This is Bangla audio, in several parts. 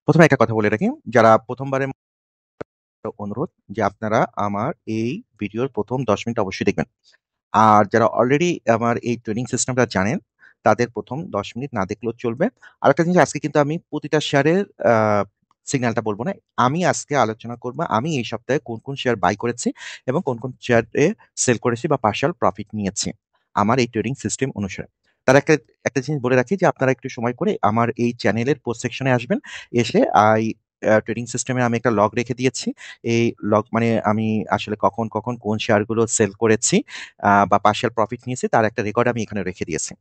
প্রথমে একটা কথা বলে রাখি, যারা প্রথমবারের মতো অনুরোধ যে আপনারা আমার এই ভিডিওর প্রথম 10 মিনিট অবশ্যই দেখবেন। আর যারা অলরেডি আমার এই ট্রেডিং সিস্টেমটা জানেন, তাদের প্রথম 10 মিনিট না দেখলেও চলবে। আরেকটা জিনিস, আজকে কিন্তু আমি প্রতিটা শেয়ারের সিগন্যালটা বলব না। আমি আজকে আলোচনা করব আমি এই সপ্তাহে কোন, কোন শেয়ার বাই করেছি এবং কোন, কোন শেয়ারে সেল করেছি বা পার্শিয়াল প্রফিট নিয়েছি আমার এই ট্রেডিং সিস্টেম অনুসারে। তার একটা জিনিস বলে রাখি যে আপনারা একটু সময় করে আমার এই চ্যানেলের পোস্ট সেকশনে আসবেন। এসে ট্রেডিং সিস্টেমে আমি একটা লগ রেখে দিয়েছি। এই লগ মানে আমি আসলে কখন, কখন কোন শেয়ারগুলো সেল করেছি বা পার্শিয়াল প্রফিট নিয়েছি তার একটা রেকর্ড আমি এখানে রেখে দিয়েছি।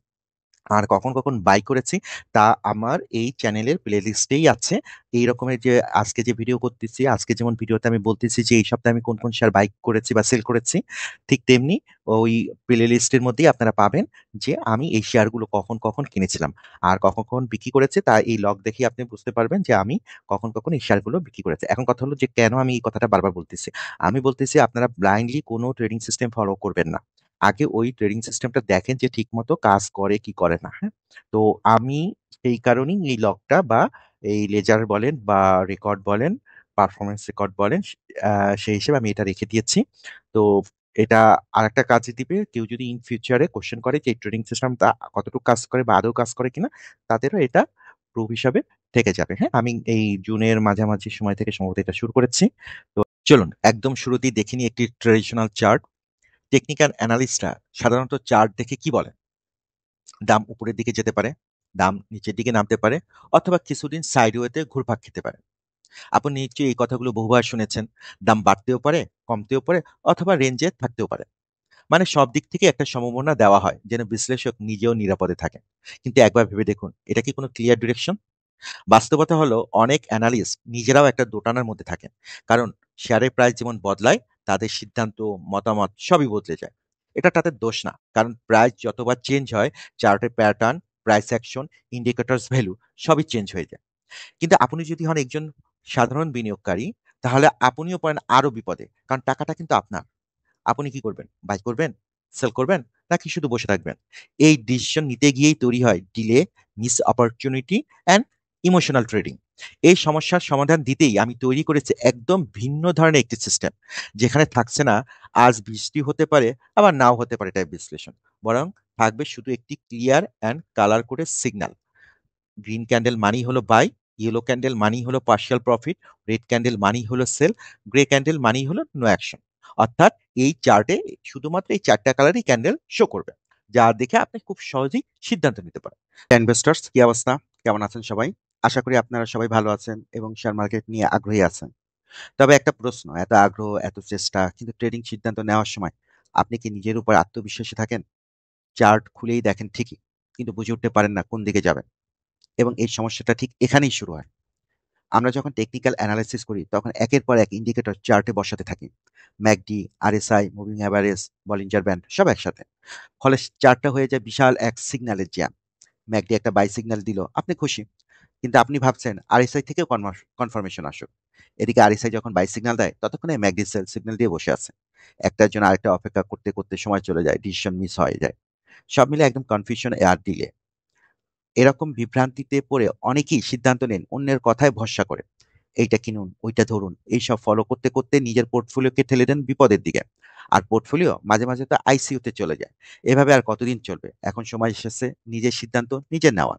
আর কখন, কখন বাই করেছি তা আমার এই চ্যানেলের প্লেলিস্টেই আছে। এই রকমের যে আজকে যে ভিডিও করতেছি, আজকে যেমন ভিডিওতে আমি বলতেছি যে এই সপ্তাহে আমি কোন, কোন শেয়ার বাই করেছি বা সেল করেছি, ঠিক তেমনি ওই প্লেলিস্টের মধ্যেই আপনারা পাবেন যে আমি এই শেয়ারগুলো কখন, কখন কিনেছিলাম। আর কখন, কখন বিক্রি করেছি তা এই লগ দেখেই আপনি বুঝতে পারবেন যে আমি কখন, কখন এই শেয়ারগুলো বিক্রি করেছি। এখন কথা হলো যে কেন আমি এই কথাটা বারবার বলতেছি? আমি বলতেছি আপনারা ব্লাইন্ডলি কোনো ট্রেডিং সিস্টেম ফলো করবেন না। আগে ওই ট্রেডিং সিস্টেমটা দেখেন যে ঠিকমতো কাজ করে কি করে না, হ্যাঁ? তো আমি সেই কারণেই এই লগটা বা এই লেজার বলেন বা রেকর্ড বলেন, পারফরম্যান্স রেকর্ড বলেন, সেই হিসেবে আমি এটা রেখে দিয়েছি। তো এটা আরেকটা কাজে দিবে, কেউ যদি ইন ফিউচারে কোয়েশ্চেন করে যে এই ট্রেডিং সিস্টেমটা কতটুকু কাজ করে বা আদৌ কাজ করে কিনা, তাদেরও এটা প্রুফ হিসাবে থেকে যাবে। হ্যাঁ, আমি এই জুনের মাঝামাঝি সময় থেকে সম্ভবত এটা শুরু করেছি। তো চলুন একদম শুরুতেই দেখে নিই একটি ট্রেডিশনাল চার্ট। টেকনিক্যাল অ্যানালিস্টরা সাধারণত চার্ট দেখে কি বলেন? দাম উপরের দিকে যেতে পারে, দাম নিচের দিকে নামতে পারে, অথবা কিছুদিন সাইডওয়েতে ঘুরপাক খেতে পারে। আপনি নিশ্চয়ই এই কথাগুলো বহুবার শুনেছেন। দাম বাড়তেও পারে, কমতেও পারে, অথবা রেঞ্জে থাকতেও পারে। মানে সব দিক থেকে একটা সম্ভাবনা দেওয়া হয় যেন বিশ্লেষক নিজেও নিরাপদে থাকেন। কিন্তু একবার ভেবে দেখুন, এটা কি কোনো ক্লিয়ার ডিরেকশন? বাস্তবতা হলো অনেক অ্যানালিস্ট নিজেরাও একটা দোটানার মধ্যে থাকেন। কারণ শেয়ারের প্রাইস যেমন বদলায়, তাদের সিদ্ধান্ত, মতামত সবই বদলে যায়। এটা তাদের দোষ না, কারণ প্রাইস যতবার চেঞ্জ হয়, চার্টের pattern, price action, indicators value সবই চেঞ্জ হয়ে যায়। কিন্তু আপনি যদি হন একজন সাধারণ বিনিয়োগকারী, তাহলে আপনিও পড়েন আরো বিপদে, কারণ টাকাটা কিন্তু আপনার। আপনি কি করবেন? বাই করবেন? সেল করবেন? নাকি শুধু বসে থাকবেন? এই ডিসিশন নিতে গিয়েই তৈরি হয় delay, miss opportunity and emotional trading. এই সমস্যার সমাধান দিতেই আমি তৈরি করেছি একদম ভিন্ন ধরনের একটি সিস্টেম, যেখানে থাকছে না আজ বৃষ্টি হতে পারে আবার নাও হতে পারে টাইপ বিশ্লেষণ, বরং থাকবে শুধু একটি ক্লিয়ার অ্যান্ড কালার করে সিগন্যাল। গ্রিন ক্যান্ডেল মানেই হলো বাই, ইয়েলো ক্যান্ডেল মানেই হলো পার্শিয়াল প্রফিট, রেড ক্যান্ডেল মানেই হলো সেল, গ্রে ক্যান্ডেল মানেই হলো নো অ্যাকশন। অর্থাৎ এই চার্টে শুধুমাত্র এই চারটা কালারই ক্যান্ডেল শো করবে, যা দেখে আপনি খুব সহজেই সিদ্ধান্ত নিতে পারেন। ইনভেস্টার্স, কি অবস্থা? কেমন আছেন সবাই? আশা করি আপনারা সবাই ভালো আছেন এবং শেয়ার মার্কেট নিয়ে আগ্রহী আছেন। তবে একটা প্রশ্ন, এত আগ্রহ, এত চেষ্টা, কিন্তু ট্রেডিং সিদ্ধান্ত নেওয়ার সময় আপনি কি নিজের উপর আত্মবিশ্বাসী থাকেন? চার্ট খুলেই দেখেন ঠিকই, কিন্তু বুঝে উঠতে পারেন না কোন দিকে যাবেন। এবং এই সমস্যাটা ঠিক এখানেই শুরু হয়। আমরা যখন টেকনিক্যাল অ্যানালাইসিস করি, তখন একের পর এক ইন্ডিকেটর চার্টে বসাতে থাকি। McD, RSI, moving average, Bollinger band সব একসাথে। ফলে চার্টটা হয়ে যায় বিশাল এক সিগন্যালের জ্যাম। ম্যাকডি একটা বাই সিগন্যাল দিল, আপনি খুশি। কিন্তু আপনি ভাবছেন আরএসআই থেকেও কনফার্মেশন আসুক। এদিকে আরএসআই যখন বাই সিগন্যাল দেয়, ততক্ষণে ম্যাকডি সেল সিগন্যাল দিয়ে বসে আছে। একটার জন্য আরেকটা অপেক্ষা করতে করতে সময় চলে যায়, ডিসিশন মিস হয়ে যায়। সব মিলে একদম কনফিউশন আর ডিলে। এরকম বিভ্রান্তিতে পড়ে অনেকেই সিদ্ধান্ত নেন অন্যের কথায় ভরসা করে। এইটা কিনুন, ওইটা ধরুন, এইসব ফলো করতে করতে নিজের পোর্টফোলিওকে ঠেলে দেন বিপদের দিকে। আর পোর্টফোলিও মাঝে মাঝে তো আইসিইউতে চলে যায়। এভাবে আর কতদিন চলবে? এখন সময় এসেছে নিজের সিদ্ধান্ত নিজে নেওয়া।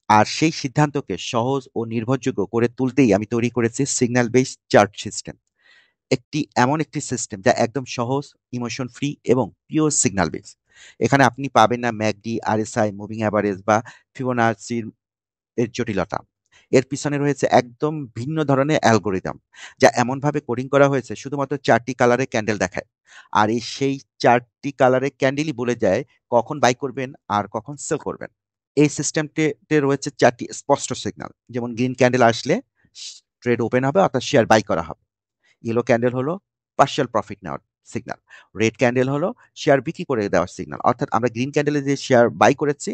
আর সেই সিদ্ধান্তকে সহজ ও নির্ভরযোগ্য করে তুলতেই আমি তৈরি করেছি সিগন্যাল বেসড চার্ট সিস্টেম। এমন একটি সিস্টেম যা একদম সহজ, ইমোশন ফ্রি এবং পিওর সিগন্যাল বেস। এখানে আপনি পাবেন না ম্যাকডি, আরএসআই, মুভিং অ্যাভারেজ বা ফিবোনাচির এর জটিলতা। এর পিছনে রয়েছে একদম ভিন্ন ধরনের অ্যালগোরিদম, যা এমনভাবে কোডিং করা হয়েছে শুধুমাত্র 4টি কালারে ক্যান্ডেল দেখায়। আর সেই 4টি কালারে ক্যান্ডেলই বলে যায় কখন বাই করবেন আর কখন সেল করবেন। এই সিস্টেমটিতে রয়েছে 4টি স্পষ্ট সিগন্যাল। যেমন গ্রিন ক্যান্ডেল আসলে ট্রেড ওপেন হবে, অর্থাৎ শেয়ার বাই করা হবে। ইয়েলো ক্যান্ডেল হলো পার্শিয়াল প্রফিট নেওয়ার সিগন্যাল। রেড ক্যান্ডেল হলো শেয়ার বিক্রি করে দেওয়ার সিগন্যাল। অর্থাৎ আমরা গ্রিন ক্যান্ডেলে যে শেয়ার বাই করেছি,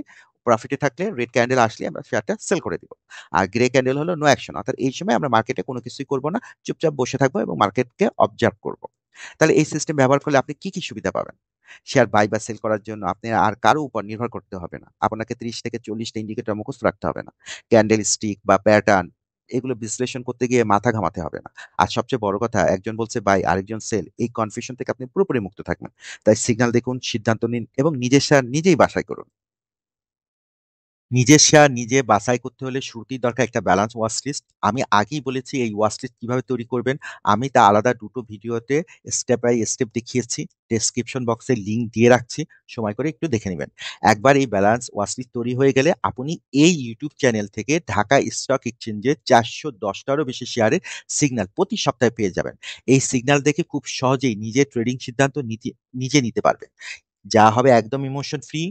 প্রফিটে থাকলে রেড ক্যান্ডেল আসলে আমরা শেয়ারটা সেল করে দিব। আর গ্রে ক্যান্ডেল হলো নো অ্যাকশন, অর্থাৎ এই সময় আমরা মার্কেটে কোনো কিছুই করব না, চুপচাপ বসে থাকবো এবং মার্কেটকে অবজার্ভ করব। তাহলে এই সিস্টেম ব্যবহার করলে আপনি কি কি সুবিধা পাবেন? শেয়ার বাই বা সেল করার জন্য আপনি আর কারো উপর নির্ভর করতে হবে না। আপনাকে 30 থেকে 40টা ইন্ডিকেটর মুখস্থ রাখতে হবে না। ক্যান্ডেল স্টিক বা প্যাটার্ন এগুলো বিশ্লেষণ করতে গিয়ে মাথা ঘামাতে হবে না। আর সবচেয়ে বড় কথা, একজন বলছে বাই, আরেকজন সেল, এই কনফিউশন থেকে আপনি পুরোপুরি মুক্ত থাকবেন। তাই সিগন্যাল দেখুন, সিদ্ধান্ত নিন এবং নিজের শেয়ার নিজেই বাছাই করুন। নিজের শেয়ার নিজে বাছাই করতে হলে শুরুতেই দরকার একটা ব্যালান্স ওয়াচ লিস্ট। আমি আগেই বলেছি এই ওয়াচ লিস্ট কিভাবে তৈরি করবেন। আমি তা আলাদা দুটো ভিডিওতে স্টেপ বাই স্টেপ দেখিয়েছি। ডেসক্রিপশন বক্সে লিঙ্ক দিয়ে রাখছি, সময় করে একটু দেখে নেবেন। একবার এই ব্যালান্স ওয়াচ লিস্ট তৈরি হয়ে গেলে আপনি এই ইউটিউব চ্যানেল থেকে ঢাকা স্টক এক্সচেঞ্জে 410টারও বেশি শেয়ারের সিগন্যাল প্রতি সপ্তাহে পেয়ে যাবেন। এই সিগন্যাল দেখে খুব সহজেই নিজের ট্রেডিং সিদ্ধান্ত নিজে নিতে পারবেন, যা হবে একদম emotion free,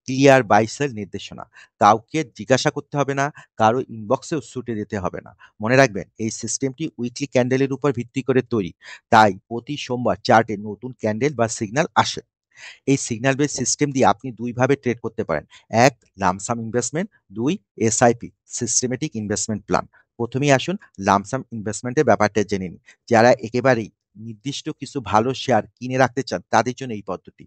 clear buy sell নির্দেশনা। কাউকে জিজ্ঞাসা করতে হবে না, কারো ইনবক্সেও ছুটে যেতে হবে না। মনে রাখবেন, এই সিস্টেমটি উইকলি ক্যান্ডেলের উপর ভিত্তি করে তৈরি, তাই প্রতি সোমবার চার্টে নতুন ক্যান্ডেল বা সিগন্যাল আসে। এই সিগন্যাল বেস সিস্টেম দিয়ে আপনি দুইভাবে ট্রেড করতে পারেন। এক, লামসাম ইনভেস্টমেন্ট। দুই, এসআইপি, সিস্টেমেটিক ইনভেস্টমেন্ট প্ল্যান। প্রথমেই আসুন লামসাম ইনভেস্টমেন্টের ব্যাপারটা জেনে নিন। যারা একেবারেই নির্দিষ্ট কিছু ভালো শেয়ার কিনে রাখতে চান তাদের জন্য এই পদ্ধতি।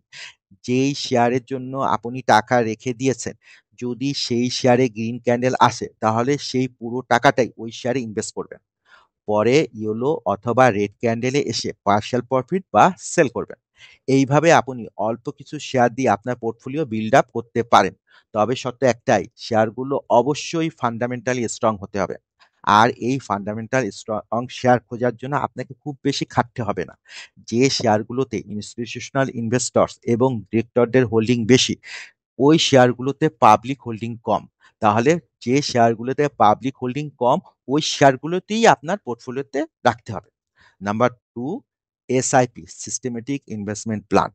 যেই শেয়ারের জন্য আপনি টাকা রেখে দিয়েছেন, যদি সেই শেয়ারে গ্রিন ক্যান্ডেল আসে তাহলে সেই পুরো টাকাটাই ওই শেয়ারে ইনভেস্ট করবেন। পরে ইয়েলো অথবা রেড ক্যান্ডেলে এসে পার্শিয়াল প্রফিট বা সেল করবেন। এইভাবে আপনি অল্প কিছু শেয়ার দিয়ে আপনার পোর্টফোলিও বিল্ড আপ করতে পারেন। তবে শর্ত একটাই, শেয়ারগুলো অবশ্যই ফান্ডামেন্টালি স্ট্রং হতে হবে। আর এই ফান্ডামেন্টাল স্ট্রং শেয়ার খোঁজার জন্য আপনাকে খুব বেশি খাটতে হবে না। যে শেয়ারগুলোতে ইনস্টিটিউশনাল ইনভেস্টর্স এবং ডিরেক্টরদের হোল্ডিং বেশি, ওই শেয়ারগুলোতে পাবলিক হোল্ডিং কম। তাহলে যে শেয়ারগুলোতে পাবলিক হোল্ডিং কম, ওই শেয়ারগুলোতেই আপনার পোর্টফোলিওতে রাখতে হবে। Number two, SIP, systematic investment plan.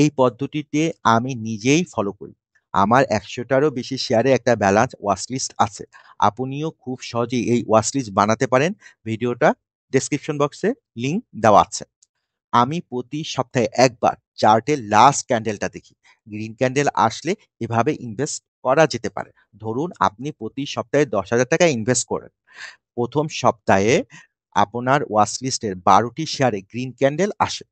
এই পদ্ধতিতে আমি নিজেই ফলো করি। আমার 100টারও বেশি শেয়ারে একটা ব্যালান্স ওয়াচলিস্ট আছে। আপনিও খুব সহজেই এই ওয়াচলিস্ট বানাতে পারেন। ভিডিওটা ডেসক্রিপশন বক্সে লিঙ্ক দেওয়া আছে। আমি প্রতি সপ্তাহে একবার চার্টের লাস্ট ক্যান্ডেলটা দেখি। গ্রিন ক্যান্ডেল আসলে এভাবে ইনভেস্ট করা যেতে পারে। ধরুন আপনি প্রতি সপ্তাহে 10,000 টাকা ইনভেস্ট করেন। প্রথম সপ্তাহে আপনার ওয়াচ লিস্টের 12টি শেয়ারে গ্রিন ক্যান্ডেল আসে,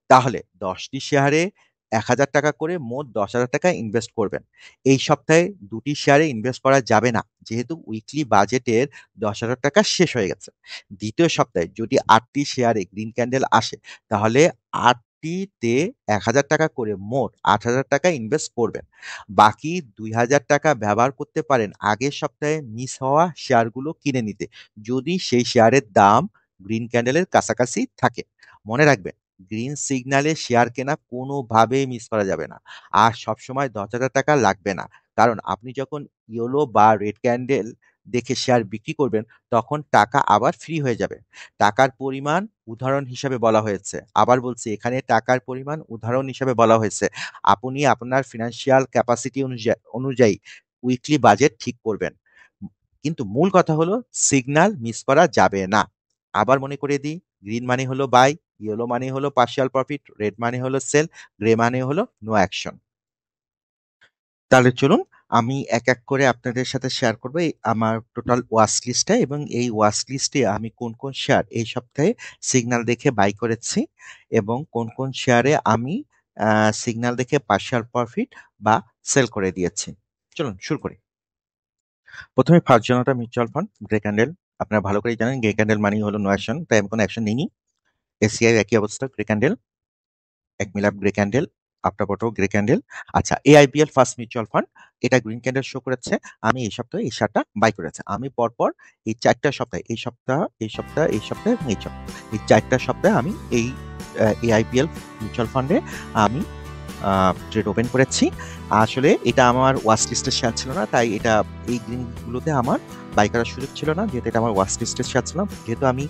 তাহলে 10টি শেয়ারে 1,000 টাকা করে মোট 10,000 টাকা ইনভেস্ট করবেন। এই সপ্তাহে 2টি শেয়ারে ইনভেস্ট করা যাবে না, যেহেতু উইকলি বাজেটের 10,000 টাকা শেষ হয়ে গেছে। দ্বিতীয় সপ্তাহে যদি 8টি শেয়ারে গ্রিন ক্যান্ডেল আসে, তাহলে 8টিতে 1,000 টাকা করে মোট 8,000 টাকা ইনভেস্ট করবেন। বাকি 2,000 টাকা ব্যবহার করতে পারেন আগের সপ্তাহে মিস হওয়া শেয়ারগুলো কিনে নিতে, যদি সেই শেয়ারের দাম গ্রিন ক্যান্ডেলের কাছাকাছি থাকে। মনে রাখবেন, গ্রিন সিগন্যালে শেয়ার কেনা কোনোভাবেই মিস করা যাবে না। আর সবসময় 10,000 টাকা লাগবে না, কারণ আপনি যখন ইয়েলো বা রেড ক্যান্ডেল দেখে শেয়ার বিক্রি করবেন, তখন টাকা আবার ফ্রি হয়ে যাবে। টাকার পরিমাণ উদাহরণ হিসাবে বলা হয়েছে। আবার বলছি, এখানে টাকার পরিমাণ উদাহরণ হিসাবে বলা হয়েছে। আপনি আপনার ফিনান্সিয়াল ক্যাপাসিটি অনুযায়ী উইকলি বাজেট ঠিক করবেন। কিন্তু মূল কথা হলো, সিগন্যাল মিস করা যাবে না। আবার মনে করিয়ে দিই, গ্রিন মানে হলো বাই, ইয়েলো মানে হলো পার্শিয়াল প্রফিট, রেড মানে হলো সেল, গ্রে মানে হলো নো অ্যাকশন। তাহলে চলুন আমি এক এক করে আপনাদের সাথে শেয়ার করবো এই আমার টোটাল ওয়াচ লিস্টটা, এবং এই ওয়াচ লিস্টে আমি কোন কোন শেয়ার এই সপ্তাহে সিগন্যাল দেখে বাই করেছি এবং কোন কোন শেয়ারে আমি সিগন্যাল দেখে পার্শিয়াল প্রফিট বা সেল করে দিয়েছি। চলুন শুরু করি। প্রথমে ফার্স্ট জনতা মিউচুয়াল ফান্ড, গ্রে ক্যান্ডেল। আপনারা ভালো করেই জানেন গ্রে ক্যান্ডেল মানেই হলো নো অ্যাকশন, তাই আমি কোনো অ্যাকশন নিইনি। এসিআই একই অবস্থা, গ্রে ক্যান্ডেল। এক মিলাপ গ্রে ক্যান্ডেল, আফটারপটো গ্রে ক্যান্ডেল। আচ্ছা, এআইবিএল ফার্স্ট মিউচুয়াল ফান্ড, এটা গ্রিন ক্যান্ডেল শো করেছে। আমি এই সপ্তাহে এই শেয়ারটা বাই করেছে। আমি পরপর এই 4টা সপ্তাহে, এই সপ্তাহ, এই সপ্তাহ, এই সপ্তাহ এবং এই সপ্তাহ, এই 4টা সপ্তাহে আমি এই এআইবিএল মিউচুয়াল ফান্ডে আমি ট্রেড ওপেন করেছি। আসলে এটা আমার ওয়াচ লিস্টের শেয়ার ছিল না, তাই এটা এই গ্রিনগুলোতে আমার বাই করার সুযোগ ছিল না, যেহেতু এটা আমার ওয়াচ লিস্টের শেয়ার ছিল না। যেহেতু আমি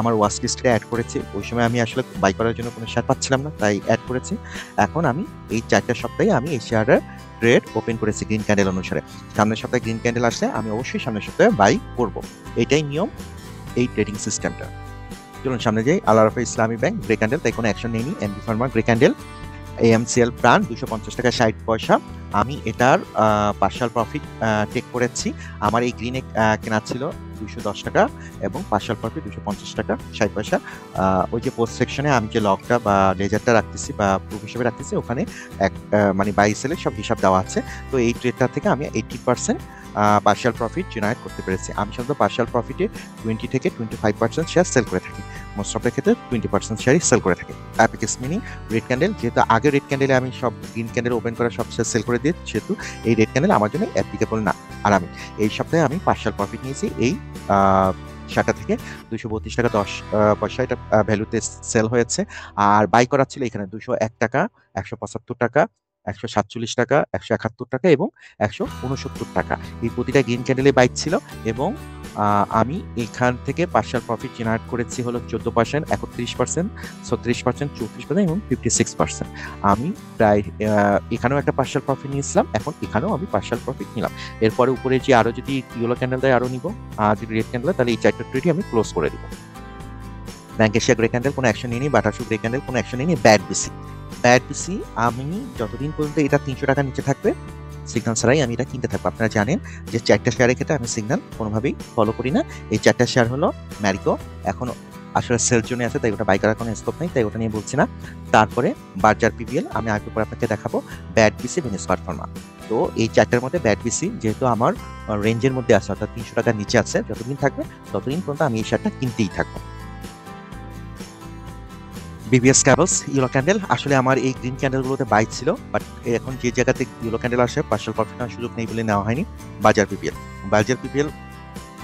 আমার ওয়াচ লিস্টে অ্যাড করেছি, ওই সময় আমি আসলে বাই করার জন্য কোনো শেয়ার পাচ্ছিলাম না, তাই অ্যাড করেছি। এখন আমি এই 4টা সপ্তাহে আমি এই শেয়ারের ট্রেড ওপেন করেছি গ্রিন ক্যান্ডেল অনুসারে। সামনের সপ্তাহে গ্রিন ক্যান্ডেল আসলে আমি অবশ্যই সামনের সপ্তাহে বাই করব। এটাই নিয়ম এই ট্রেডিং সিস্টেমটা। চলুন সামনে যাই। আল আরাফা ইসলামী ব্যাংক, গ্রে ক্যান্ডেল, তাই কোনো অ্যাকশন নেইনি। MB Pharma, grey candle. AMCL প্রাণ, 250 টাকা 60 পয়সা। আমি এটার পার্শাল প্রফিট টেক করেছি। আমার এই গ্রিনে কেনা ছিল 210 টাকা এবং পার্শাল প্রফিট 250 টাকা 60 পয়সা। ওই যে পোস্ট সেকশনে আমি যে লকটা বা লেজারটা রাখতেছি বা প্রুফ হিসেবে রাখতেছি, ওখানে মানে বাই সেলের সব হিসাব দেওয়া আছে। তো এই ট্রেডটা থেকে আমি 80% পার্শিয়াল প্রফিট জেনারেট করতে পেরেছি। আমি সাধারণত পার্শিয়াল প্রফিটে 20 থেকে 25% শেয়ার সেল করে থাকি। মোস্ট অফ দ্য ক্ষেত্রে 20% শেয়ারই সেল করে থাকি। অ্যাপিক্যাস মিনি রেড ক্যান্ডেল, যেহেতু আগে রেড ক্যান্ডেলে আমি সব গ্রিন ক্যান্ডেল ওপেন করা সব শেয়ার সেল করে দিই, সেহেতু এই রেড ক্যান্ডেল আমার জন্য অ্যাপ্লিকেবল না। আর আমি এই সপ্তাহে আমি পার্শিয়াল প্রফিট নিয়েছি এই শেয়ারটা থেকে 232 টাকা 10 পয়সা এটা ভ্যালুতে সেল হয়েছে। আর বাই করা ছিল এখানে 201 টাকা, 175 টাকা, 147 টাকা, 171 টাকা এবং 169 টাকা। এই প্রতিটা গ্রিন ক্যান্ডেলে বাইক ছিল এবং আমি এখান থেকে পার্শিয়াল প্রফিট জেনারেট করেছি হলো 14%, 31%, 36%, 34% এবং 56%। আমি প্রায় এখানেও একটা পার্শিয়াল প্রফিট নিয়েছিলাম, এখন এখানেও আমি পার্শিয়াল প্রফিট নিলাম। এরপরে উপরে যে আরো যদি ইয়েলো ক্যান্ডেল দেয় আরো নিব, আর যদি রেড ক্যান্ডেল তাহলে এই 4টা ট্রেডই আমি ক্লোজ করে দিব। ব্যাংক এশিয়া গ্রে ক্যান্ডেল কোনো অ্যাকশন নিয়ে নি, বাটা শু গ্রে ক্যান্ডেল কোনো অ্যাকশন নিয়ে নি। ব্যাড বিসি আমি যতদিন পর্যন্ত এটা 300 টাকা নিচে থাকবে সিগন্যাল ছাড়াই আমি এটা কিনতে থাকবো। আপনারা জানেন যে 4টা শেয়ারের ক্ষেত্রে আমি সিগন্যাল কোনোভাবেই ফলো করি না। এই 4টা শেয়ার হলো ম্যারিকো, এখনো আসলে সেল জোনে আছে, তাই ওটা বাই করার কোনো স্কোপ নেই, তাই ওটা নিয়ে বলছি না। তারপরে বার্জার পিবিএল আমি আগে পরে আপনাকে দেখাবো, ব্যাড বিসি, ভেনিস পারফর্মা। তো এই 4টার মধ্যে ব্যাড বিসি যেহেতু আমার রেঞ্জের মধ্যে আছে, অর্থাৎ 300 টাকার নিচে আছে, যতদিন থাকবে ততদিন পর্যন্ত আমি এই শেয়ারটা কিনতেই থাকবো। বিবিএস ক্যাবলস ইয়েলো ক্যান্ডেল, আসলে আমার এই গ্রিন ক্যান্ডেলগুলোতে বাই ছিল, বাট এখন যে জায়গাতে ইয়েলো ক্যান্ডেল আসে পার্শাল প্রফিট নেওয়ার সুযোগ নেই বলে নেওয়া হয়নি। বাজার পিপিএল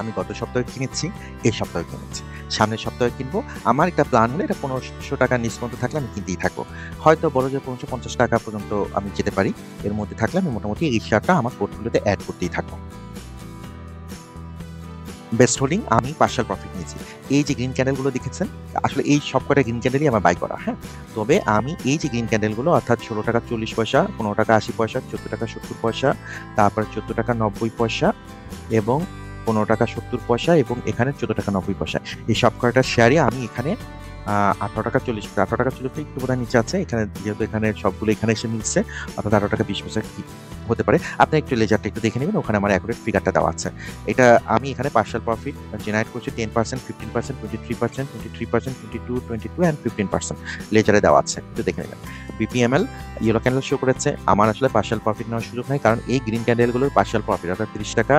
আমি গত সপ্তাহে কিনেছি, এই সপ্তাহে কিনেছি, সামনের সপ্তাহে কিনবো। আমার একটা প্ল্যান হলে এটা 1500 টাকার নিচ পর্যন্ত থাকলে আমি কিনতেই থাকবো। হয়তো বড় যে 1550 টাকা পর্যন্ত আমি যেতে পারি, এর মধ্যে থাকলে আমি মোটামুটি এই শেয়ারটা আমার পোর্টফোলিওতে অ্যাড করতেই থাকবো। বেস্ট হোল্ডিং আমি পার্শাল প্রফিট নিয়েছি। এই যে গ্রিন ক্যান্ডেলগুলো দেখেছেন, আসলে এই সবকটা গ্রিন ক্যান্ডেলই আমার বাই করা। হ্যাঁ, তবে আমি এই যে গ্রিন ক্যান্ডেলগুলো অর্থাৎ 16 টাকা 40 পয়সা, 15 টাকা 80 পয়সা, 14 টাকা 70 পয়সা, তারপর 14 টাকা 90 পয়সা এবং 15 টাকা 70 পয়সা এবং এখানে 14 টাকা 90 পয়সা, এই সবকটা শেয়ারই আমি এখানে 18 টাকা 40 18 টাকা 40 একটু বোধহয় নিচে আছে, এখানে যেহেতু এখানে সবগুলো এখানে এসে মিলছে, অর্থাৎ 18 টাকা 20 পয়সা হতে পারে। আপনি একটু লেজারটা একটু দেখে নেবেন, ওখানে আমার অ্যাকুরেট ফিগারটা দেওয়া আছে। এটা আমি এখানে পার্শাল প্রফিট জেনারেট করছি 10%, 15%, 23%, 23%, 22, 22 অ্যান্ড 15% লেজারে দেওয়া আছে, একটু দেখে নেবেন। বিপিএমএল ইয়েলো ক্যান্ডেল শো করেছে, আমার আসলে পার্শাল প্রফিট নেওয়ার সুযোগ নেই, কারণ এই গ্রিন ক্যান্ডেলগুলোর পার্শাল প্রফিট অর্থাৎ 30 টাকা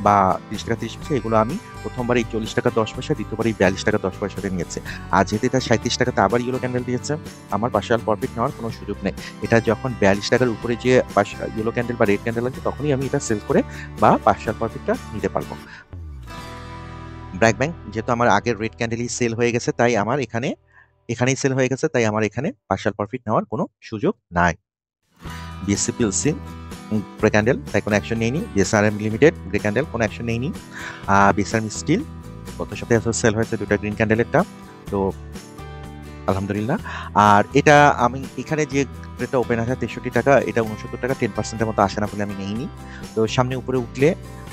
বা 30 টাকা 30 পয়সা, এগুলো আমি প্রথমবার এই 40 টাকা 10 পয়সা, দ্বিতীয়বার এই 42 টাকা 10 পয়সাতে নিয়েছে। আর যেহেতু এটা 37 টাকাতে আবার ইয়েলো ক্যান্ডেল দিয়েছে, আমার পার্শাল প্রফিট নেওয়ার কোনো সুযোগ নেই। এটা যখন 42 টাকার উপরে যে ইয়েলো ক্যান্ডেল বা রেড ক্যান্ডেল আছে, তখনই আমি এটা সেল করে বা পার্শাল প্রফিটটা নিতে পারবো। ব্র্যাক ব্যাংক যেহেতু আমার আগের রেড ক্যান্ডেলই সেল হয়ে গেছে, তাই আমার এখানেই সেল হয়ে গেছে, তাই আমার এখানে পার্শাল প্রফিট নেওয়ার কোনো সুযোগ নাই। বিএসসি পিএলসি গ্রে ক্যান্ডেল, তাই কোনো অ্যাকশন নেইনি। বিএসআরএম লিমিটেড গ্রে ক্যান্ডেল কোনো অ্যাকশন নেইনি। বিএসআরএম স্টিল গত সপ্তাহে সেল হয়েছে 2টা গ্রিন ক্যান্ডেলেরটা, তো আলহামদুলিল্লাহ। আর এটা আমি এখানে যে ট্রেডটা ওপেন আছে 63 টাকা, এটা 69 টাকা, 10%-এর মতো আসে না বলে আমি নেইনি। তো সামনে উপরে উঠলে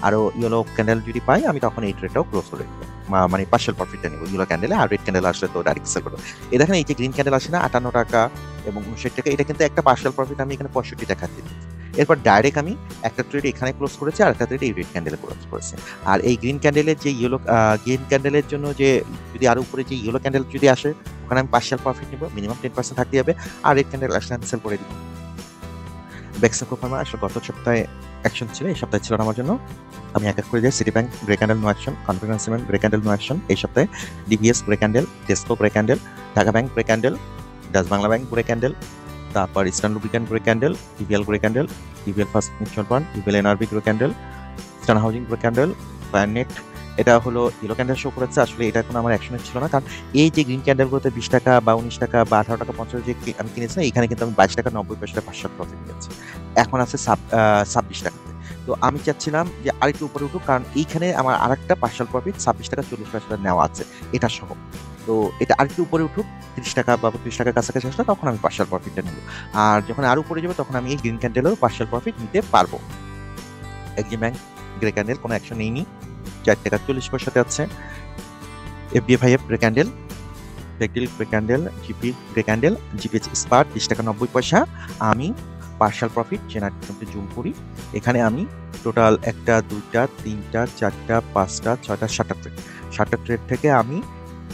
আরো ইয়েলো ক্যান্ডেল যদি পাই, আমি তখন এই ট্রেডটাও ক্লোজ করে দেবো, মানে পার্শাল প্রফিটটা নেবো ইয়েলো ক্যান্ডেলে। আর রেড ক্যান্ডেল আসলে তো ডাইরেক্ট সেল করবো। এই দেখেন এই যে গ্রিন ক্যান্ডেল আসে না 58 টাকা এবং 59 টাকা, এটা কিন্তু একটা পার্শাল প্রফিট আমি এখানে 65 টাকা দিচ্ছি। এরপর ডাইরেক্ট আমি একটা ট্রেড এখানে ক্লোজ করেছি আর একটা ট্রেড এই রেড ক্যান্ডেলে ক্লোজ করেছি। আর এই গ্রিন ক্যান্ডেলের যে গ্রিন ক্যান্ডেলের জন্য যে যদি আরো উপরে যে ইয়েলো ক্যান্ডেল যদি আসে, ওখানে আমি পার্শাল প্রফিট নেবো, মিনিমাম 10% থাকতে হবে। আর রেড ক্যান্ডেল আসলে আমি সেল করে দিব। বেক্সিমকো ফার্মা আসলে গত সপ্তাহে অ্যাকশন ছিল, এই সপ্তাহে ছিল না আমার জন্য, আমি এক এক করে যাই। City Bank grey candle no action, confidence cement grey candle no action এই সপ্তাহে। DBS grey candle, Tesco grey candle, Dhaka bank grey candle, Dutch Bangla bank grey candle, তারপর Eastern Lubricant grey candle, EVL grey candle, EVL first mutual fund, EVL NRB grey candle, Eastern Housing grey candle, planet এটা হলো ইয়েলো ক্যান্ডেল শো করেছে। আসলে এটা কোনো আমার অ্যাকশনে ছিল না, কারণ এই যে গ্রিন ক্যান্ডেলগুলোতে 20 টাকা বা 19 টাকা বা 18 টাকা 50 যে আমি কিনেছি, এখানে কিন্তু আমি 22 টাকা 90 পয়সা পার্শাল প্রফিট নিয়েছি, এখন আছে 26 টাকাতে। তো আমি চাচ্ছিলাম যে আরেকটু উপরে উঠুক, কারণ এইখানে আমার আরেকটা পার্শাল প্রফিট 26 টাকা 40 পয়সা নেওয়া আছে এটা সহ। তো এটা আরেকটু উপরে উঠুক, 30 টাকা বা 32 টাকার কাছাকাছি আসলে তখন আমি পার্শাল প্রফিটটা নেব। আর যখন আরো উপরে যাবে তখন আমি এই গ্রিন ক্যান্ডেলেরও পার্শাল প্রফিট নিতে পারবো। এক্সিম ব্যাংক গ্রে ক্যান্ডেল কোনো অ্যাকশন নেইনি, 4 টাকা 40 পয়সাতে আছে। এফডিএফআইএফ গ্রে ক্যান্ডেল, টেকডিল grey candle, GP grey candle, GPH Ispat 20 টাকা 90 পয়সা। আমি পার্শাল প্রফিট জেনারেট করতে জুম করি, এখানে আমি টোটাল 1টা 2টা 3টা 4টা 5টা 6টা 7টা ট্রেড থেকে আমি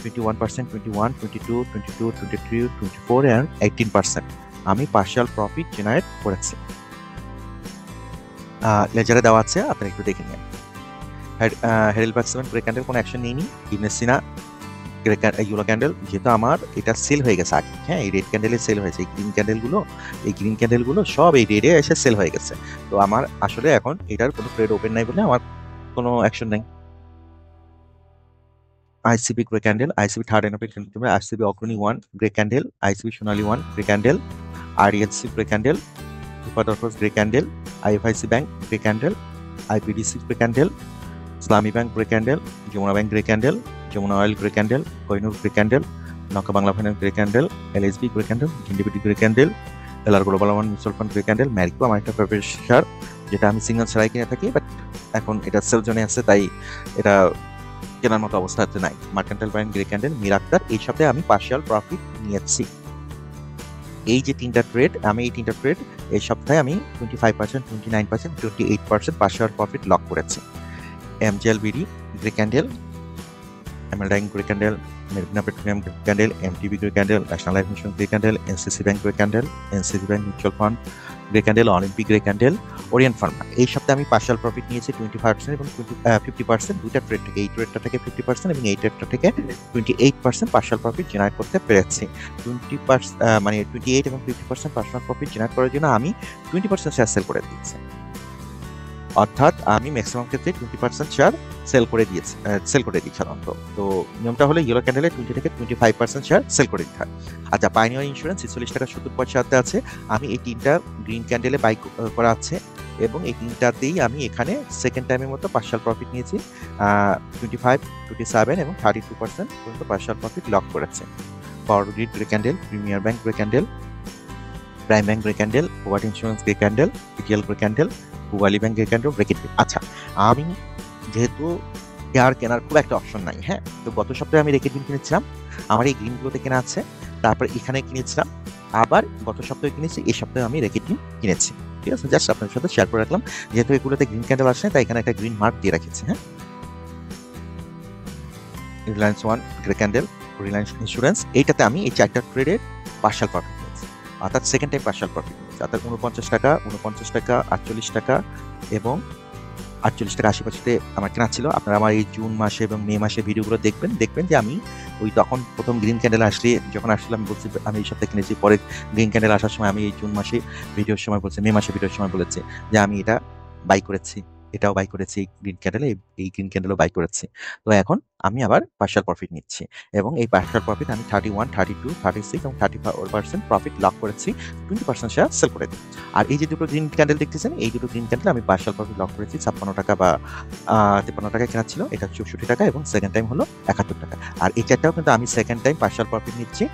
21%, 21, 22, 22, 23, 24 and 18% আমি পার্শাল প্রফিট জেনারেট করেছি। লেজারে দেওয়া আছে, আপনারা একটু দেখে নিন। হেডেলবার্গ 7 গ্রে ক্যান্ডেল কোনো অ্যাকশন নিইনি। ইবনেসিনা ইয়েলো ক্যান্ডেল, যেহেতু আমার এটা সেল হয়ে গেছে আগে, হ্যাঁ এই রেড ক্যান্ডেলে সেল হয়েছে। এই গ্রিন ক্যান্ডেলগুলো সব এই রেডে এসে সেল হয়ে গেছে। তো আমার আসলে এখন এটার কোনো ট্রেড ওপেন নাই বলে আমার কোনো অ্যাকশন নেই। ICB grey candle, ICB third NOP candle, ICB Agrani 1 grey candle, ICB Sonali 1 grey candle, RELC grey candle, সুপারডফোর্স grey candle, IFIC bank grey candle, IPDC grey candle, Islami bank grey candle, Jamuna bank grey candle, Jamuna oil grey candle, Kohinoor grey candle, নৌকা Bangla finance grey candle, LSB grey candle, জিন্ডিবিটি grey candle, LR global one mutual fund grey candle, Marico আমার একটা ফেভারিট শেয়ার, যেটা আমি সিগন্যাল ছাড়াই কিনে থাকি, বাট এখন এটা সেল জোনে আছে, তাই এটা কেনার মতো অবস্থাতে নাই। মার্কেন্টাইল ব্যাংক গ্রে ক্যান্ডেল, মিরাক্তার, এই সপ্তাহে আমি পার্শিয়াল প্রফিট নিয়েছি। এই যে তিনটা ট্রেড, আমি এই তিনটা ট্রেড এই সপ্তাহে আমি 25%, 29%, 28% পার্শিয়াল প্রফিট লক করেছি। এমজিএলবিডি গ্রে ক্যান্ডেল, এমএলডাইং grey candle, Marina petroleum grey candle, MTB grey candle, national life insurance grey candle, NCC bank grey candle, NCC bank mutual fund grey candle, Olympic grey candle, Orient pharma. এই সপ্তাহে আমি পার্শিয়াল প্রফিট নিয়েছি 20% এবং 50%, দুইটা ট্রেড থেকে, এই ট্রেডটা থেকে 50% এবং এই ট্রেডটা থেকে 28% পার্শিয়াল প্রফিট জেনারেট করতে পেরেছি। 20% মানে 28 এবং 50% পার্শিয়াল প্রফিট জেনারেট করার জন্য আমি 20% শেয়ার সেল করে দিয়েছি। অর্থাৎ আমি ম্যাক্সিমাম ক্ষেত্রে 20% শেয়ার সেল করে দিই সাধারণত। তো নিয়মটা হলো ইয়েলো ক্যান্ডেলে 20 থেকে 25% শেয়ার সেল করে দিতে হয়। আচ্ছা, পাইনিয়ার ইন্স্যুরেন্স 46 টাকা 70 পয়সাতে আছে। আমি এই তিনটা গ্রিন ক্যান্ডেলে বাই করা আছে এবং এই তিনটাতেই আমি এখানে সেকেন্ড টাইমের মতো পার্শিয়াল প্রফিট নিয়েছি। 25, 27 এবং 32% পর্যন্ত পার্শিয়াল প্রফিট লক করেছে। Power grid grey candle, premier bank grey candle, prime bank grey candle, ওয়াট insurance grey candle, PTL grey candle, Pubali bank grey candle, ব্রেকেট। আচ্ছা, আমি যেহেতু শেয়ার কেনার খুব একটা অপশন নাই, হ্যাঁ, তো গত সপ্তাহে আমি রেকেট কিনেছিলাম, আমার এই গ্রিনগুলোতে কেনা আছে, তারপর এখানে কিনেছিলাম, আবার গত সপ্তাহে কিনেছি, এই সপ্তাহে আমি রেকেট কিনেছি। ঠিক আছে, জাস্ট আপনার সাথে শেয়ার করে রাখলাম, যেহেতু এগুলোতে গ্রিন ক্যান্ডেল আসে তাই এখানে একটা গ্রিন মার্ক দিয়ে রেখেছি। হ্যাঁ, Reliance 1 grey candle, Reliance insurance, এইটাতে আমি এই চারটা ট্রেডের পার্শাল প্রফিট নিয়েছি, অর্থাৎ সেকেন্ড টাইম পার্শাল প্রফিট নিয়েছি, অর্থাৎ 49 টাকা, 48 টাকা এবং 48 টাকা 80 পয়সাতে আমার কেনা ছিল। আপনারা আমার এই জুন মাসে এবং মে মাসে ভিডিওগুলো দেখবেন যে আমি ওই তখন প্রথম গ্রিন ক্যান্ডেল যখন আসলে আমি বলছি আমি এই সপ্তাহে কিনেছি, পরে গ্রিন ক্যান্ডেল আসার সময় আমি এই জুন মাসে ভিডিওর সময় বলছি, মে মাসে ভিডিওর সময় বলেছি যে আমি এটা বাই করেছি, এটাও বাই করেছি, গ্রিন ক্যান্ডেলে এই গ্রিন ক্যান্ডেলও বাই করেছি। তো এখন আমি আবার পার্শাল প্রফিট নিচ্ছি এবং এই পার্শাল প্রফিট আমি 31, 32, 36 এবং 34% প্রফিট লক করেছি, 20% শেয়ার সেল করে দিই। আর এই যে দুটো গ্রিন ক্যান্ডেল দেখতেছেন, এই দুটো গ্রিন ক্যান্ডেল আমি পার্শাল প্রফিট লক করেছি 56 টাকা বা 53 টাকা কেনা ছিল, এটা 64 টাকা এবং সেকেন্ড টাইম হলো 71 টাকা। আর এই চারটাও কিন্তু আমি সেকেন্ড টাইম পার্শাল প্রফিট নিচ্ছি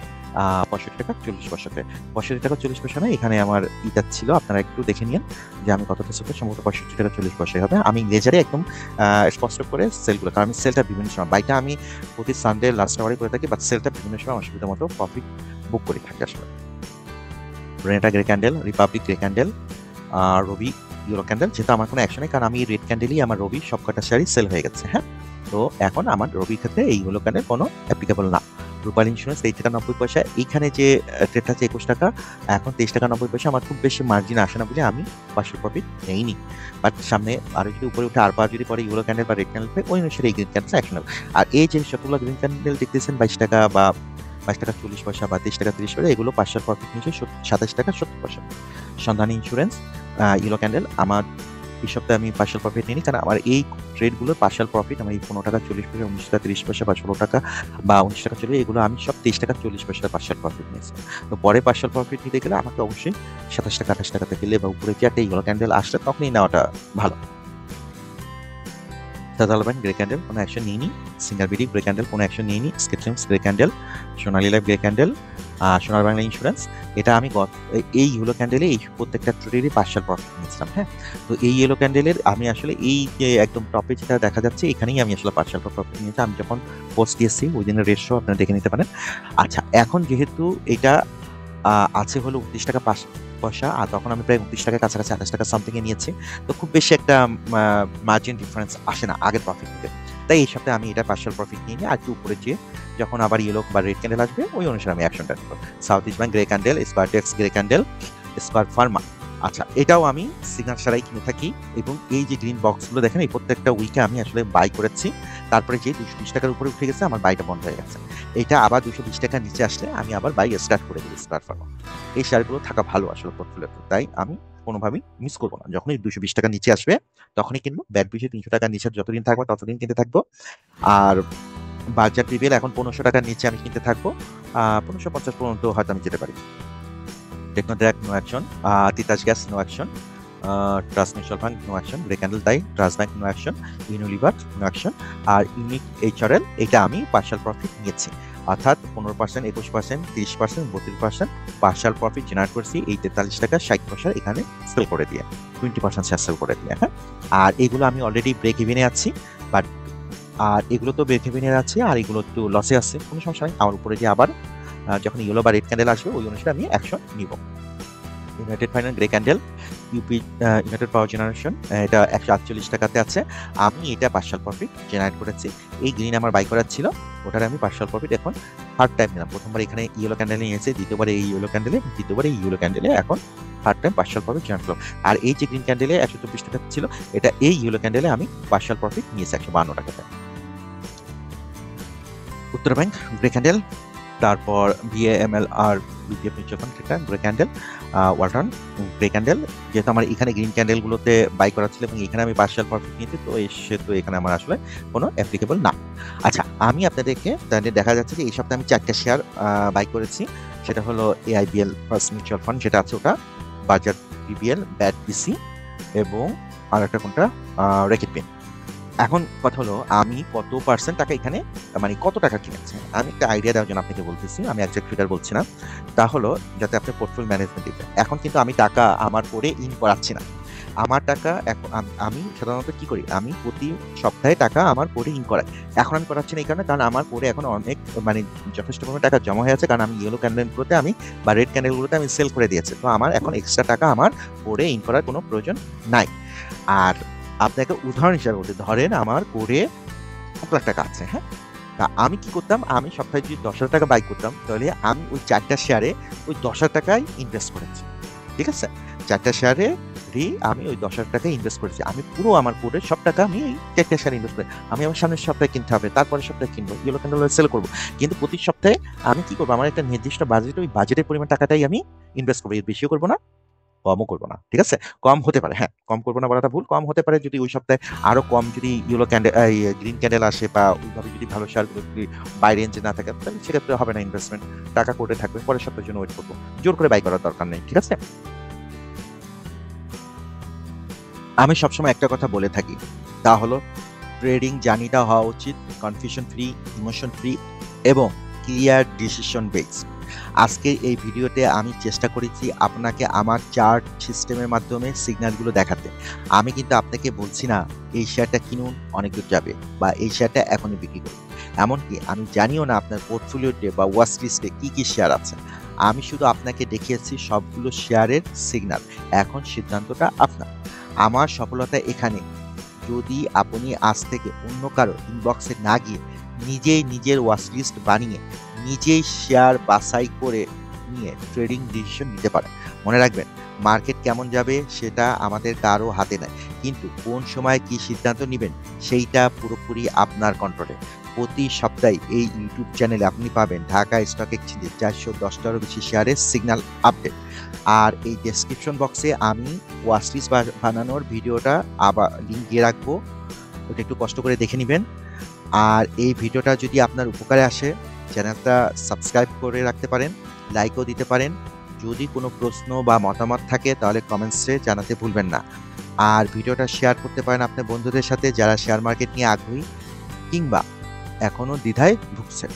65 টাকা 40 পয়সাতে। 65 টাকা 40 পয়সা না, এখানে আমার ইটা ছিল, আপনারা একটু দেখে নিন যে আমি কতটা সেল করি, সম্ভবত 65 টাকা 40 পয়সাই হবে। আমি লেজারে একদম স্পষ্ট করে সেলগুলো, কারণ আমি সেলটা বিভিন্ন সময়, বাইটা আমি প্রতি সানডে লাস্ট আওয়ারে করে থাকি, বাট সেলটা বিভিন্ন সময় আমার সুবিধা মতো প্রফিট বুক করে থাকি আসলে। Renata grey candle, Republic grey candle, Robi ইউরো ক্যান্ডেল, যেহেতু আমার কোনো অ্যাকশন নেই, কারণ আমি রেড ক্যান্ডেলই আমার রবি সবকটা শেয়ারই সেল হয়ে গেছে। হ্যাঁ, তো এখন আমার রবির ক্ষেত্রে এই ইউরো ক্যান্ডেল কোনো অ্যাপ্লিকেবল না। রূপালী ইন্স্যুরেন্স 23 টাকা 90 পয়সা, এইখানে যে ট্রেডটা আছে 21 টাকা, এখন 23 টাকা 90 পয়সা, আমার খুব বেশি মার্জিন আসে না বলে আমি পার্শাল প্রফিট নেইনি। বাট সামনে আরো যদি উপরে উঠে আর যদি পরে ইউরো ক্যান্ডেল বা রেড ক্যান্ডেল পাই, ওই অনুসারে এই গ্রিন ক্যান্ডেল অ্যাকশন হবে। আর এই যে সবগুলো গ্রিন ক্যান্ডেল দেখতেছেন 22 টাকা বা 22 টাকা 40 পয়সা বা 23 টাকা 30 পয়সা, এগুলো পার্শাল প্রফিট নিয়েছে 27 টাকা 70 পয়সা। সন্ধানী ইন্স্যুরেন্স ইউরো ক্যান্ডেল, আমার এই সপ্তাহে আমি পার্শাল প্রফিট নিইনি, কারণ আমার এই ট্রেডগুলোর পার্শাল প্রফিট আমার এই 15 টাকা 40 পয়সা, 19 টাকা 30 পয়সা বা 16 টাকা বা 19 টাকা 40, এগুলো আমি সব 23 টাকা 40 পয়সার পার্শাল প্রফিট নিয়েছি। তো পরে পার্শাল প্রফিট নিতে গেলে আমাকে অবশ্যই 27 টাকা 28 টাকাতে গেলে বা উপরে যে একটা ইউরো ক্যান্ডেল আসলে তখনই নেওয়াটা ভালো। সাদাল ব্যাংক গ্রে ক্যান্ডেল কোনো অ্যাকশন নিইনি, সিঙ্গার বিডি গ্রে ক্যান্ডেল কোনো অ্যাকশন নিইনি, স্কেটলিংস গ্রে ক্যান্ডেল, সোনালী লাইফ গ্রে ক্যান্ডেল, সোনার বাংলা ইন্স্যুরেন্স, এটা আমি এই ইয়েলো ক্যান্ডেলে এই প্রত্যেকটা ট্রেডেরই পার্শাল প্রফিট নিয়েছিলাম। হ্যাঁ, তো এই ইয়েলো ক্যান্ডেলের আমি আসলে এই যে একদম টপে যেটা দেখা যাচ্ছে এখানেই আমি আসলে পার্শাল প্রফিট নিয়েছি। আমি যখন পোস্ট দিয়েছি ওই দিনের রেশিও আপনারা দেখে নিতে পারেন। আচ্ছা, এখন যেহেতু এটা আছে হলো 29 টাকা 5 পয়সা, আর তখন আমি প্রায় 29 টাকার কাছাকাছি 28 টাকা সামথিং এ নিয়েছি, তো খুব বেশি একটা মার্জিন ডিফারেন্স আসে না আগের প্রফিট থেকে। তাই এই সপ্তাহে আমি এটা পার্শাল প্রফিট নিয়ে নিই, আর একটু উপরে যেয়ে যখন আবার ইয়েলো বা রেড ক্যান্ডেল আসবে ওই অনুসারে আমি অ্যাকশনটা নেব। South East bank grey candle, স্কয়ারটেক্স গ্রে ক্যান্ডেল, স্কয়ার ফার্মা আচ্ছা, এটাও আমি সিগন্যাল ছাড়াই কিনে থাকি এবং এই যে গ্রিন বক্সগুলো দেখেন এই প্রত্যেকটা উইকে আমি আসলে বাই করেছি। তারপরে যে 220 টাকার উপরে উঠে গেছে আমার বাইটা বন্ধ হয়ে গেছে। এটা আবার 220 টাকার নিচে আসলে আমি আবার বাই স্টার্ট করে দিই স্টার্ট ফার্ম। এই শেয়ারগুলো থাকা ভালো আসলে পোর্টফোলিওতে। তাই আমি কোনোভাবেই মিস করব না। যখনই 220 টাকার নিচে আসবে তখনই কিনবো। ব্যাট বিষয়ে 300 টাকার নিচে যতদিন থাকবে ততদিন কিনতে থাকবো। আর বাজার বিবিএল এখন 1500 টাকার নিচে আমি কিনতে থাকবো। 1550 পর্যন্ত হয়তো আমি যেতে পারি। Techno Drugs no action, Titas gas no action, trust mutual fund no action, grey candle তাই, trust bank no action, Unilever no action, আর ইউনিক এইচআরএল এটা আমি পার্শাল প্রফিট নিয়েছি। অর্থাৎ 15%, 21%, 30%, 32% পার্শাল প্রফিট জেনারেট করেছি এই 43 টাকা 60 পয়সা এখানে সেল করে দিয়ে, 20% সেল করে দিয়ে। হ্যাঁ, আর এগুলো আমি অলরেডি ব্রেক ইভেনে আছি, বাট আর এগুলো তো ব্রেক ইভেনে আছে আর এগুলো একটু লসে আছে, কোনো সমস্যা নেই। আমার উপরে যে আবার যখন ইয়েলো বা রেড ক্যান্ডেল আসবে ওই অনুসারে আমি অ্যাকশন নিব। United finance grey candle, UP United পাওয়ার জেনারেশন, এটা 148 টাকাতে আছে। আমি এটা পার্শাল প্রফিট জেনারেট করেছি। এই গ্রিন আমার বাই করার ছিল, ওটার আমি পার্শাল প্রফিট এখন থার্ড টাইম নিলাম। প্রথমবার এখানে ইয়েলো ক্যান্ডেল নিয়েছে, দ্বিতীয়বার এই ইয়েলো ক্যান্ডেলে, দ্বিতীয়বার এই ইয়েলো ক্যান্ডেলে, এখন third time partial profit generate করলাম। আর এই যে গ্রিন ক্যান্ডেলে 124 টাকা ছিল, এটা এই ইয়েলো ক্যান্ডেলে আমি পার্শাল প্রফিট নিয়েছি 152 টাকাতে। উত্তর ব্যাংক গ্রে ক্যান্ডেল, তারপর বিএএমএল আর বিপিএফ মিউচুয়াল ফান্ড এটা grey candle, Walton grey candle. যেহেতু আমার এখানে গ্রিন ক্যান্ডেলগুলোতে বাই করা ছিল এবং এখানে আমি পার্শিয়াল প্রফিট নিয়েছি, তো সেহেতু এখানে আমার আসলে কোনো অ্যাপ্লিকেবল না। আচ্ছা, আমি আপনাদেরকে তাহলে দেখা যাচ্ছে যে এই সপ্তাহে আমি 4টা শেয়ার বাই করেছি। সেটা হলো এআইবিএল ফার্স্ট মিউচুয়াল ফান্ড, যেটা আছে ওটা, বাজার বিবিএল, ব্যাট বিসি এবং আর একটা কোনটা রেকেট পেন। এখন কথা হলো আমি কত পার্সেন্ট টাকা এখানে, মানে কত টাকা কিনেছি আমি একটা আইডিয়া দেওয়ার জন্য আপনাকে বলতেছি, আমি একজাক্ট ফিগার বলছি না। তা হলো যাতে আপনি পোর্টফোলিও ম্যানেজমেন্ট দিতে। এখন কিন্তু আমি টাকা আমার করে ইন করাচ্ছি না। আমার টাকা এখন আমি সাধারণত কি করি, আমি প্রতি সপ্তাহে টাকা আমার করে ইন করাই। এখন আমি করাচ্ছি না এই কারণে, কারণ আমার করে এখন অনেক মানে যথেষ্ট পরিমাণে টাকা জমা হয়ে আছে, কারণ আমি ইয়েলো ক্যান্ডেলগুলোতে আমি বা রেড ক্যান্ডেলগুলোতে আমি সেল করে দিয়েছি। তো আমার এখন এক্সট্রা টাকা আমার করে ইন করার কোনো প্রয়োজন নাই। আর আপনাকে উদাহরণ হিসাবে বলতে, ধরেন আমার করে 1 লাখ টাকা আছে। হ্যাঁ, তা আমি কি করতাম, আমি সপ্তাহে যদি 10,000 টাকা বাই করতাম তাহলে আমি ওই 4টা শেয়ারে ওই 10,000 টাকায় ইনভেস্ট করেছি। ঠিক আছে, 4টা শেয়ারে আমি ওই 10,000 টাকা ইনভেস্ট করেছি। আমি পুরো আমার কোরের সব টাকা আমি এই 4টা শেয়ারে ইনভেস্ট করি। আমি আমার সামনের সপ্তাহে কিনতে হবে, তারপরে সপ্তাহে কিনবো, ইয়েলো ক্যান্ডেল সেল করবো। কিন্তু প্রতি সপ্তাহে আমি কি করবো, আমার একটা নির্দিষ্ট বাজেট, ওই বাজেটের পরিমাণ টাকাটাই আমি ইনভেস্ট করবো, এর বেশিও করবো না, কমও করবো না। ঠিক আছে, কম হতে পারে, হ্যাঁ কম করবো না বলাটা ভুল, কম হতে পারে যদি ওই সপ্তাহে আরো কম যদি ইয়েলো ক্যান্ডেল গ্রিন ক্যান্ডেল আসে বা ওইভাবে যদি ভালো শেয়ারগুলো যদি বাই রেঞ্জে না থাকে তাহলে সেক্ষেত্রে হবে না ইনভেস্টমেন্ট, টাকা করে থাকবে, পরের সপ্তাহের জন্য ওয়েট করবো, জোর করে বাই করার দরকার নেই। ঠিক আছে, আমি সবসময় একটা কথা বলে থাকি, তা হলো ট্রেডিং জার্নিটা হওয়া উচিত কনফিউশন ফ্রি, ইমোশন ফ্রি এবং ক্লিয়ার ডিসিশন বেসড। আজকে এই ভিডিওতে আমি চেষ্টা করেছি আপনাকে আমার চার্ট সিস্টেমের মাধ্যমে সিগন্যালগুলো দেখাতে। আমি কিন্তু আপনাকে বলছি না এই শেয়ারটা কিনুন অনেক দূর যাবে বা এই শেয়ারটা এখনই বিক্রি করুন, এমনকি আমি জানিও না আপনার পোর্টফোলিওতে বা ওয়াচ লিস্টে কী কী শেয়ার আছে। আমি শুধু আপনাকে দেখিয়েছি সবগুলো শেয়ারের সিগন্যাল। এখন সিদ্ধান্তটা আপনার। আমার সফলতা এখানে, যদি আপনি আজ থেকে অন্য কারো ইনবক্সে না গিয়ে নিজেই নিজের ওয়াচ লিস্ট বানিয়ে নিজেই শেয়ার বাছাই করে নিয়ে ট্রেডিং ডিসিশন নিতে পারেন। মনে রাখবেন, মার্কেট কেমন যাবে সেটা আমাদের কারো হাতে নাই, কিন্তু কোন সময় কি সিদ্ধান্ত নেবেন সেইটা পুরোপুরি আপনার কন্ট্রোলে। প্রতি সপ্তাহে এই ইউটিউব চ্যানেলে আপনি পাবেন ঢাকা স্টক এক্সচেঞ্জে 410টারও বেশি শেয়ারের সিগন্যাল আপডেট। আর এই ডেসক্রিপশন বক্সে আমি ওয়াচ লিস্ট বানানোর ভিডিওটা আবার লিঙ্ক দিয়ে রাখবো, ওটা একটু কষ্ট করে দেখে নেবেন। আর এই ভিডিওটা যদি আপনার উপকারে আসে চ্যানেলটা সাবস্ক্রাইব করে রাখতে পারেন, লাইকও দিতে পারেন। যদি কোনো প্রশ্ন বা মতামত থাকে তাহলে কমেন্টসে জানাতে ভুলবেন না। আর ভিডিওটা শেয়ার করতে পারেন আপনার বন্ধুদের সাথে যারা শেয়ার মার্কেট নিয়ে আগ্রহী কিংবা এখনও দ্বিধায় ভুগছেন।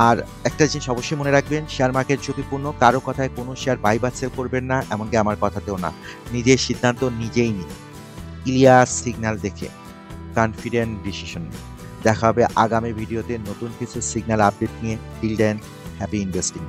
আর একটা জিনিস অবশ্যই মনে রাখবেন, শেয়ার মার্কেট ঝুঁকিপূর্ণ, কারো কথায় কোনো শেয়ার বাই বা সেল করবেন না, এমনকি আমার কথাতেও না। নিজের সিদ্ধান্ত নিজেই নিন, ক্লিয়ার সিগন্যাল দেখে কনফিডেন্ট ডিসিশন নিন। দেখা হবে আগামী ভিডিওতে নতুন কিছু সিগন্যাল আপডেট নিয়ে। Till then, happy investing.